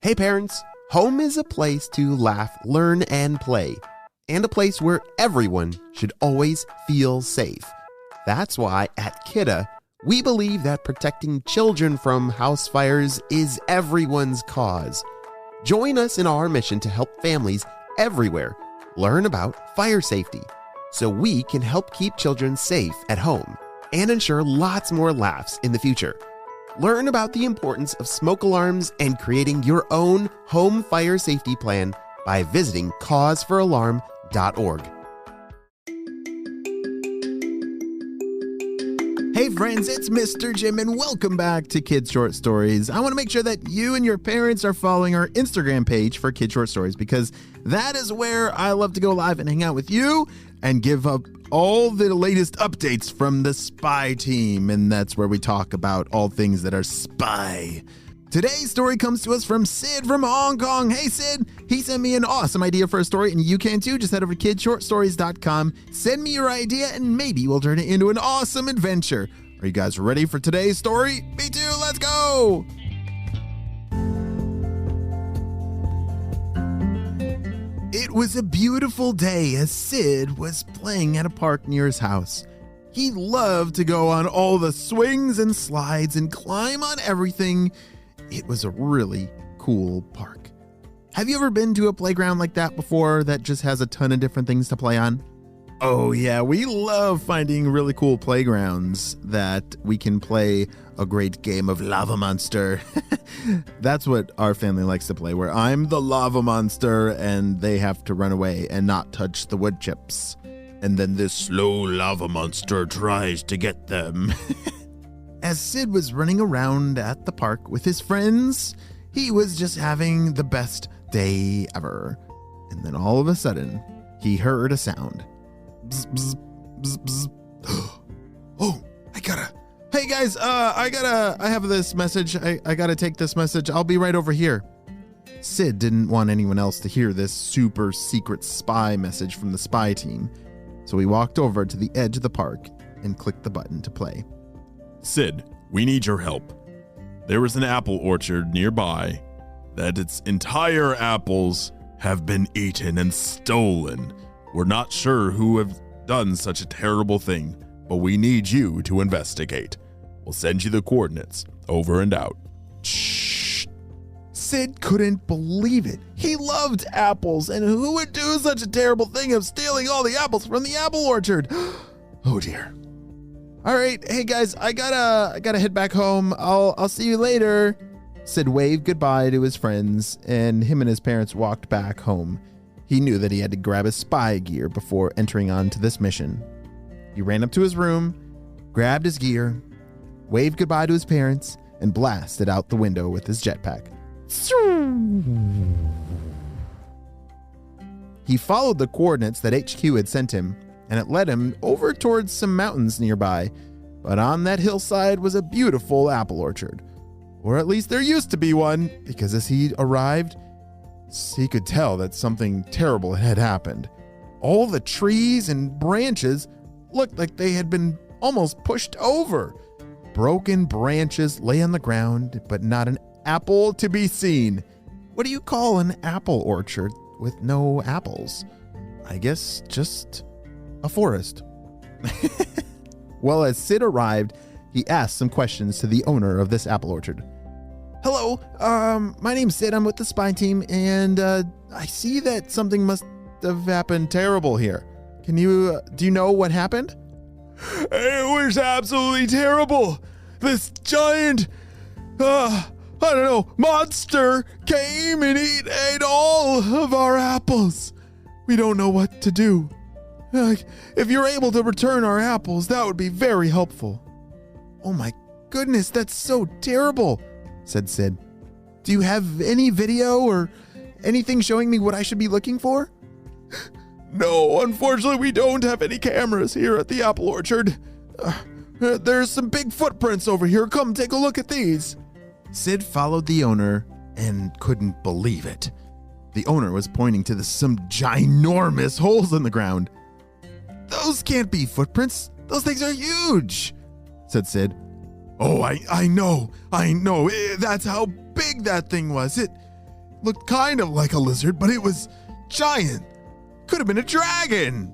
Hey parents, home is a place to laugh, learn, and play, and a place where everyone should always feel safe. That's why at Kidda, we believe that protecting children from house fires is everyone's cause. Join us in our mission to help families everywhere learn about fire safety so we can help keep children safe at home and ensure lots more laughs in the future. Learn about the importance of smoke alarms and creating your own home fire safety plan by visiting causefораlarm.org. Hey friends, it's Mr. Jim and welcome back to Kid Short Stories. I want to make sure that you and your parents are following our Instagram page for Kid Short Stories because that is where I love to go live and hang out with you and give up all the latest updates from the spy team. And that's where we talk about all things that are spy. Today's story comes to us from Sid from Hong Kong. Hey Sid, he sent me an awesome idea for a story and you can too. Just head over to kidshortstories.com, send me your idea and maybe we'll turn it into an awesome adventure. Are you guys ready for today's story? Me too, let's go! It was a beautiful day as Sid was playing at a park near his house. He loved to go on all the swings and slides and climb on everything. It was a really cool park. Have you ever been to a playground like that before that just has a ton of different things to play on? Oh yeah, we love finding really cool playgrounds that we can play a great game of Lava Monster. That's what our family likes to play, where I'm the lava monster and they have to run away and not touch the wood chips. And then this slow lava monster tries to get them. As Sid was running around at the park with his friends, he was just having the best day ever. And then all of a sudden, he heard a sound. Bzz, bzz, bzz, bzz. Oh, hey guys, I have this message. I gotta take this message. I'll be right over here. Sid didn't want anyone else to hear this super secret spy message from the spy team. So he walked over to the edge of the park and clicked the button to play. Sid, we need your help. There is an apple orchard nearby that its entire apples have been eaten and stolen. We're not sure who have done such a terrible thing, but we need you to investigate. We'll send you the coordinates. Over and out. Shh. Sid couldn't believe it. He loved apples, and who would do such a terrible thing of stealing all the apples from the apple orchard? Oh dear. All right, hey guys, I gotta head back home. I'll see you later. Sid waved goodbye to his friends, and him and his parents walked back home. He knew that he had to grab his spy gear before entering onto this mission. He ran up to his room, grabbed his gear, waved goodbye to his parents, and blasted out the window with his jetpack. He followed the coordinates that HQ had sent him, and it led him over towards some mountains nearby, but on that hillside was a beautiful apple orchard. Or at least there used to be one, because as he arrived, he could tell that something terrible had happened. All the trees and branches looked like they had been almost pushed over. Broken branches lay on the ground, but not an apple to be seen. What do you call an apple orchard with no apples? I guess just a forest. Well, as Sid arrived, he asked some questions to the owner of this apple orchard. Hello, my name's Sid. I'm with the spy team, and I see that something must have happened terrible here. Do you know what happened? It was absolutely terrible. This giant, monster came and ate all of our apples. We don't know what to do. If you're able to return our apples, that would be very helpful. Oh my goodness, that's so terrible, said Sid. Do you have any video or anything showing me what I should be looking for? No, unfortunately, we don't have any cameras here at the apple orchard. There's some big footprints over here. Come take a look at these. Sid followed the owner and couldn't believe it. The owner was pointing to some ginormous holes in the ground. Those can't be footprints. Those things are huge, said Sid. Oh, I know. That's how big that thing was. looked kind of like a lizard, but it was giant. Could have been a dragon.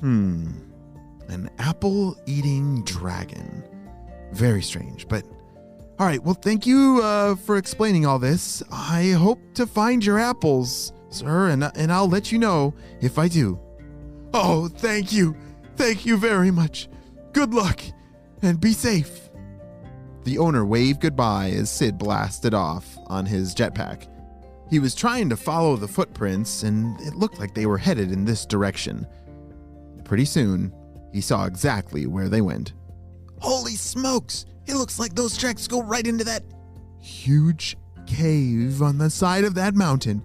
An apple-eating dragon. Very strange, but... All right, well, thank you for explaining all this. I hope to find your apples, sir, and I'll let you know if I do. Oh, thank you. Thank you very much. Good luck, and be safe. The owner waved goodbye as Sid blasted off on his jetpack. He was trying to follow the footprints, and it looked like they were headed in this direction. Pretty soon, he saw exactly where they went. Holy smokes! It looks like those tracks go right into that huge cave on the side of that mountain.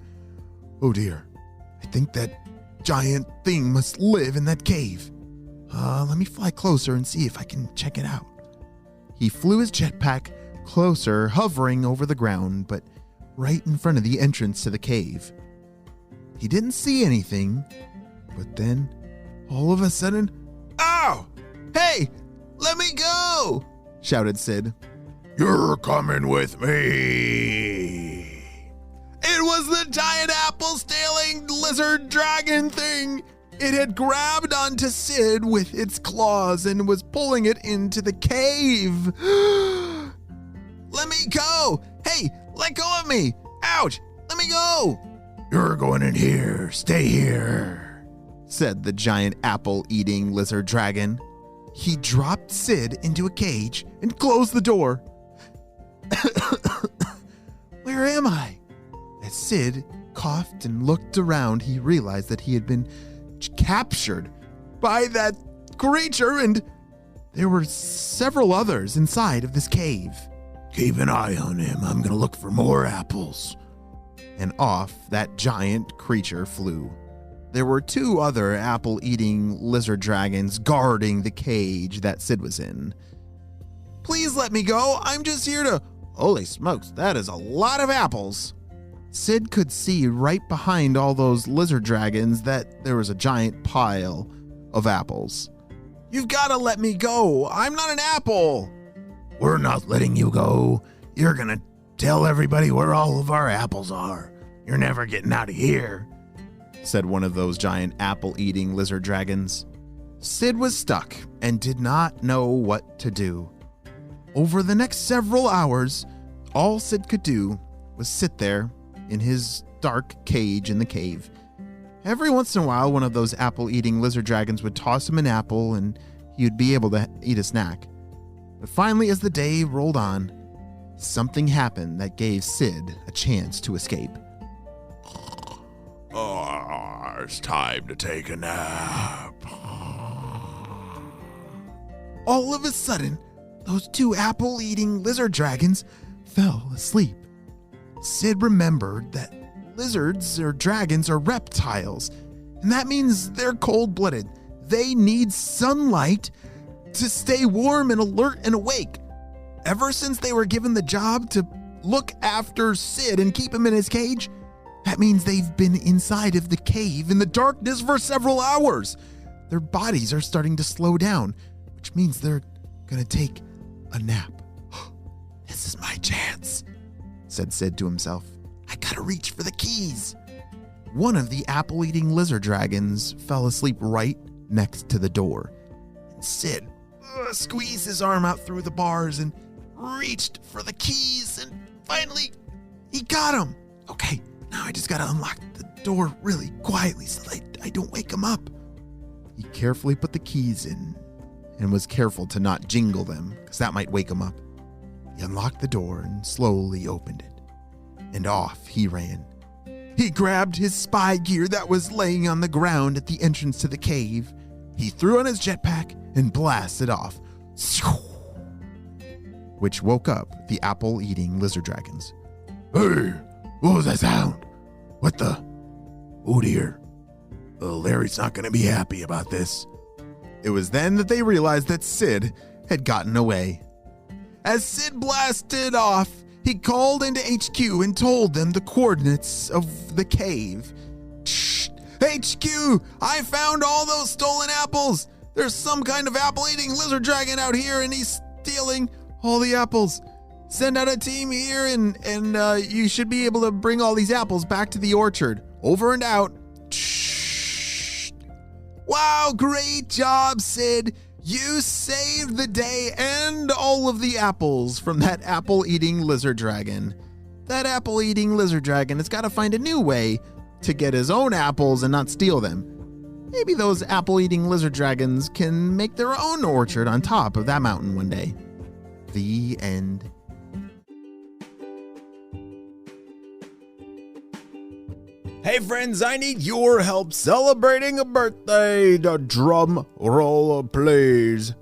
Oh dear, I think that giant thing must live in that cave. Let me fly closer and see if I can check it out. He flew his jetpack closer, hovering over the ground, but right in front of the entrance to the cave. He didn't see anything, but then, all of a sudden, Ow! Hey! Let me go! Shouted Sid. You're coming with me. It was the giant apple-stealing lizard dragon thing. It had grabbed onto Sid with its claws and was pulling it into the cave. Let me go! Hey, let go of me! Ouch! Let me go! You're going in here. Stay here, said the giant apple-eating lizard dragon. He dropped Sid into a cage and closed the door. Where am I? As Sid coughed and looked around, he realized that he had been captured by that creature, and there were several others inside of this cave. Keep an eye on him. I'm going to look for more apples. And off that giant creature flew. There were two other apple-eating lizard dragons guarding the cage that Sid was in. Please let me go. I'm just here to... Holy smokes, that is a lot of apples. Sid could see right behind all those lizard dragons that there was a giant pile of apples. You've got to let me go. I'm not an apple. We're not letting you go. You're going to tell everybody where all of our apples are. You're never getting out of here, said one of those giant apple-eating lizard dragons. Sid was stuck and did not know what to do. Over the next several hours, all Sid could do was sit there in his dark cage in the cave. Every once in a while, one of those apple-eating lizard dragons would toss him an apple and he would be able to eat a snack. But finally, as the day rolled on, something happened that gave Sid a chance to escape. It's time to take a nap. All of a sudden, those two apple-eating lizard dragons fell asleep. Sid remembered that lizards or dragons are reptiles, and that means they're cold-blooded. They need sunlight to stay warm and alert and awake. Ever since they were given the job to look after Sid and keep him in his cage, that means they've been inside of the cave in the darkness for several hours. Their bodies are starting to slow down, which means they're gonna take a nap. This is my chance, said Sid to himself. I gotta reach for the keys. One of the apple-eating lizard dragons fell asleep right next to the door. And Sid squeezed his arm out through the bars and reached for the keys, and finally, he got them. Okay, now I just gotta unlock the door really quietly so that I don't wake him up. He carefully put the keys in and was careful to not jingle them because that might wake him up. He unlocked the door and slowly opened it. And off he ran. He grabbed his spy gear that was laying on the ground at the entrance to the cave. He threw on his jetpack and blasted off, which woke up the apple-eating lizard dragons. Hey, what was that sound? What the? Oh dear. Larry's not going to be happy about this. It was then that they realized that Sid had gotten away. As Sid blasted off, he called into HQ and told them the coordinates of the cave. Shh! HQ! I found all those stolen apples! There's some kind of apple-eating lizard dragon out here and he's stealing all the apples. send out a team here and you should be able to bring all these apples back to the orchard. Over and out. Wow, great job, Sid. You saved the day and all of the apples from that apple-eating lizard dragon. That apple-eating lizard dragon has got to find a new way to get his own apples and not steal them. Maybe those apple-eating lizard dragons can make their own orchard on top of that mountain one day. The end. Hey friends, I need your help celebrating a birthday. The drum roll, please.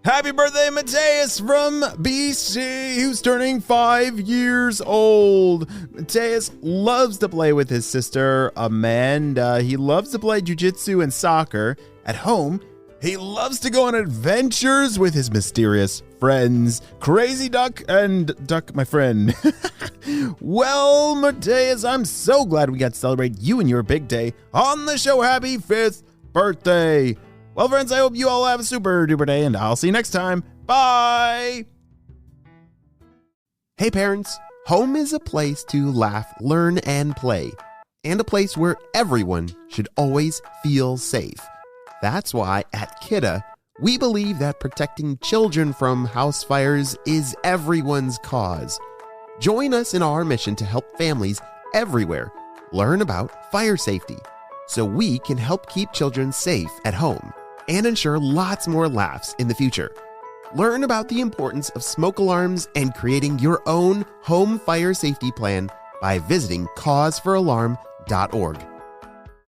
Happy birthday, Mateus from BC, who's turning 5 years old. Mateus loves to play with his sister, Amanda. He loves to play jiu-jitsu and soccer. At home, he loves to go on adventures with his mysterious friends, Crazy Duck and Duck, my friend. Well, Mateus, I'm so glad we got to celebrate you and your big day on the show. Happy 5th birthday. Well, friends, I hope you all have a super duper day, and I'll see you next time. Bye. Hey, parents. Home is a place to laugh, learn, and play, and a place where everyone should always feel safe. That's why at Kidda, we believe that protecting children from house fires is everyone's cause. Join us in our mission to help families everywhere learn about fire safety so we can help keep children safe at home and ensure lots more laughs in the future. Learn about the importance of smoke alarms and creating your own home fire safety plan by visiting causefораlarm.org.